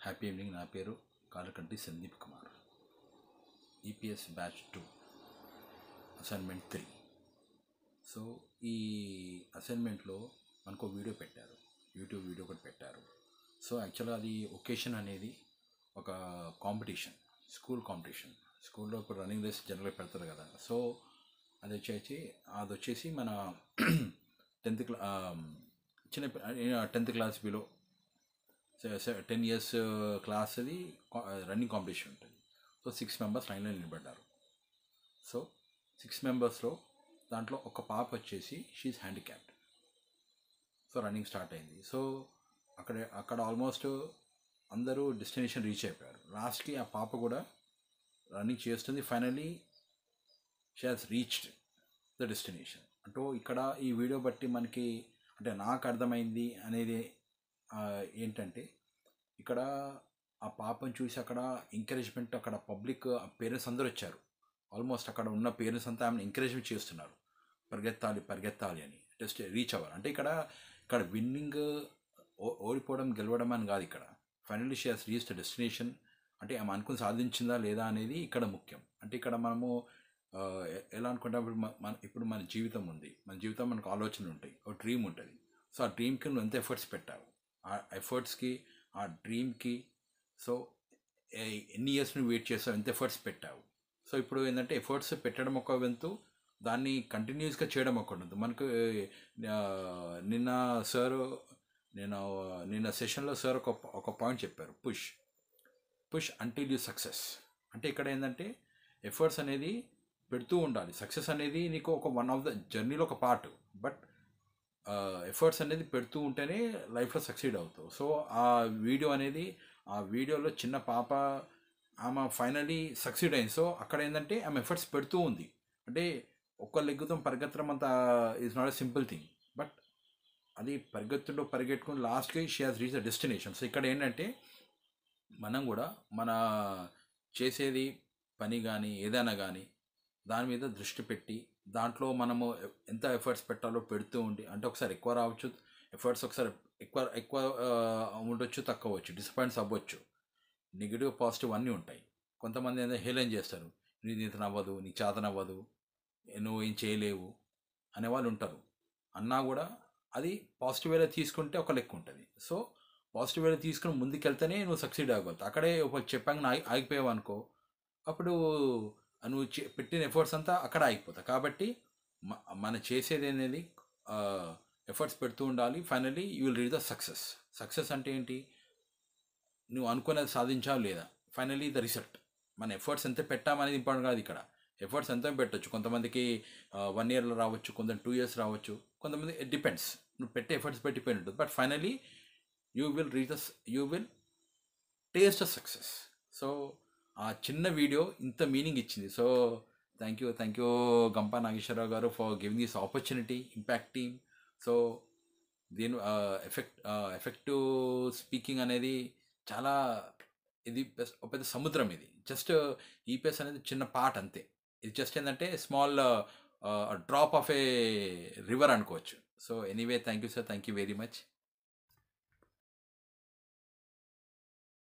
Happy evening. నా పేరు Kalakanti Sandeep Kumar. EPS batch 2 assignment 3. So ఈ అసైన్మెంట్లో మనకు వీడియో పెట్టారు, యూట్యూబ్ వీడియో ఒకటి పెట్టారు. సో యాక్చువల్గా అది ఒకేషన్ అనేది ఒక కాంపిటీషన్, స్కూల్ కాంపిటీషన్. స్కూల్లో ఇప్పుడు రన్నింగ్ రేస్ జనరల్గా పెడతారు కదా. సో అది వచ్చేసి మన 10th class below 10 years class అది రన్నింగ్ కాంపిటీషన్ ఉంటుంది. సో 6 members లైన్లో నిలబడ్డారు. సో 6 members దాంట్లో ఒక పాప వచ్చేసి she handicapped. So running start అయింది. సో అక్కడ ఆల్మోస్ట్ అందరూ డెస్టినేషన్ రీచ్ అయిపోయారు. లాస్ట్కి ఆ పాప కూడా రన్నింగ్ చేస్తుంది. Finally she has reached the destination. అంటే ఇక్కడ ఈ వీడియో బట్టి మనకి అంటే నాకు అర్థమైంది అనేది ఏంటంటే, ఇక్కడ ఆ పాపను చూసి అక్కడ ఎంకరేజ్మెంట్, అక్కడ పబ్లిక్ పేరెంట్స్ అందరూ వచ్చారు. ఆల్మోస్ట్ అక్కడ ఉన్న పేరెంట్స్ అంతా ఆమెను ఎంకరేజ్మెంట్ చేస్తున్నారు, పరిగెత్తాలి అని, జస్ట్ రీచ్ అవ్వాలి. అంటే ఇక్కడ విన్నింగ్, ఓడిపోవడం గెలవడం అని కాదు. ఇక్కడ finally she has reached destination. అంటే ఆమె అనుకుని సాధించిందా లేదా అనేది ఇక్కడ ముఖ్యం. అంటే ఇక్కడ మనము ఎలా అనుకుంటాం, ఇప్పుడు మన జీవితం ఉంది, మన జీవితం మనకు ఆలోచనలు ఉంటాయి, ఒక డ్రీమ్ ఉంటుంది. సో ఆ డ్రీమ్కి నువ్వు ఎంత ఎఫర్ట్స్ పెట్టావు, ఆ ఎఫర్ట్స్కి, ఆ డ్రీమ్కి, సో ఎన్ని ఇయర్స్ నువ్వు వెయిట్ చేసావు, ఎంత ఎఫర్ట్స్ పెట్టావు. సో ఇప్పుడు ఏంటంటే ఎఫర్ట్స్ పెట్టడం ఒక వంతు, దాన్ని కంటిన్యూస్గా చేయడం ఒక వంతు. మనకు నిన్న సెషన్లో సార్ ఒక పాయింట్ చెప్పారు, పుష్ అంటిల్ యూ సక్సెస్. అంటే ఇక్కడ ఏంటంటే ఎఫర్ట్స్ అనేది పెడుతూ ఉండాలి. సక్సెస్ అనేది నీకు ఒక వన్ ఆఫ్ ద జర్నీలో ఒక పార్ట్, బట్ ఎఫర్ట్స్ అనేది పెడుతూ ఉంటేనే లైఫ్లో సక్సీడ్ అవుతావు. సో ఆ వీడియోలో చిన్న పాప ఆమె ఫైనలీ సక్సీడ్ అయింది. సో అక్కడ ఏంటంటే ఆమె ఎఫర్ట్స్ పెడుతూ ఉంది. అంటే ఒక్క లెగ్గుతో పరిగెత్తడం అంత is not a simple thing, but అది పరిగెట్టుకుని లాస్ట్కి she has reach the destination. So ఇక్కడ ఏంటంటే మనం కూడా మన చేసేది పని కానీ ఏదైనా కానీ దాని మీద దృష్టి పెట్టి, దాంట్లో మనము ఎంత ఎఫర్ట్స్ పెట్టాలో పెడుతూ ఉండి, అంటే ఒకసారి ఎక్కువ రావచ్చు ఎఫర్ట్స్, ఒకసారి ఎక్కువ ఉండొచ్చు, తక్కువ అవ్వచ్చు, డిసప్పాయింట్స్ అవ్వచ్చు, నెగిటివ్ పాజిటివ్ అన్నీ ఉంటాయి. కొంతమంది ఏంటంటే హేళన చేస్తారు, నీకు నవ్వదు, నీకు చేతనవ్వదు, నువ్వు ఏం చేయలేవు అనేవాళ్ళు ఉంటారు. అన్నా కూడా అది పాజిటివ్ వేలో తీసుకుంటే ఒక లెక్క ఉంటుంది. సో పాజిటివ్ వేలో తీసుకుని ముందుకెళ్తేనే నువ్వు సక్సీడ్ అవ్వగలుగుతావు. అక్కడే ఒక చెప్పాక ఆగిపోయావు అనుకో, అప్పుడు నువ్వు పెట్టిన ఎఫర్ట్స్ అంతా అక్కడ ఆగిపోతాయి. కాబట్టి మన చేసేది అనేది ఎఫర్ట్స్ పెడుతూ ఉండాలి. Finally you will reach the success అంటే ఏంటి, నువ్వు అనుకునేది సాధించావు లేదా, ఫైనలీ ద రిజల్ట్. మన ఎఫర్ట్స్ ఎంత పెట్టామనేది ఇంపార్టెంట్ కాదు. ఇక్కడ ఎఫర్ట్స్ ఎంత పెట్టచ్చు, కొంతమందికి 1 yearలో రావచ్చు, కొంత 2 years రావచ్చు, కొంతమంది ఇట్ డిపెండ్స్, నువ్వు పెట్టే ఎఫర్ట్స్ పెట్టిపోయి ఉంటుంది. But finally you will taste the success. So ఆ చిన్న వీడియో ఇంత మీనింగ్ ఇచ్చింది. So thank you Gampa Nageswararao garu for giving this opportunity, impact team. So దీని ఎఫెక్టివ్ స్పీకింగ్ అనేది చాలా, ఇది ఒక పెద్ద సముద్రం. ఇది జస్ట్ ఈపీఎస్ అనేది చిన్న పార్ట్ అంతే. ఇది జస్ట్ ఏంటంటే small drop of a river అనుకోవచ్చు. So anyway, thank you sir, thank you very much.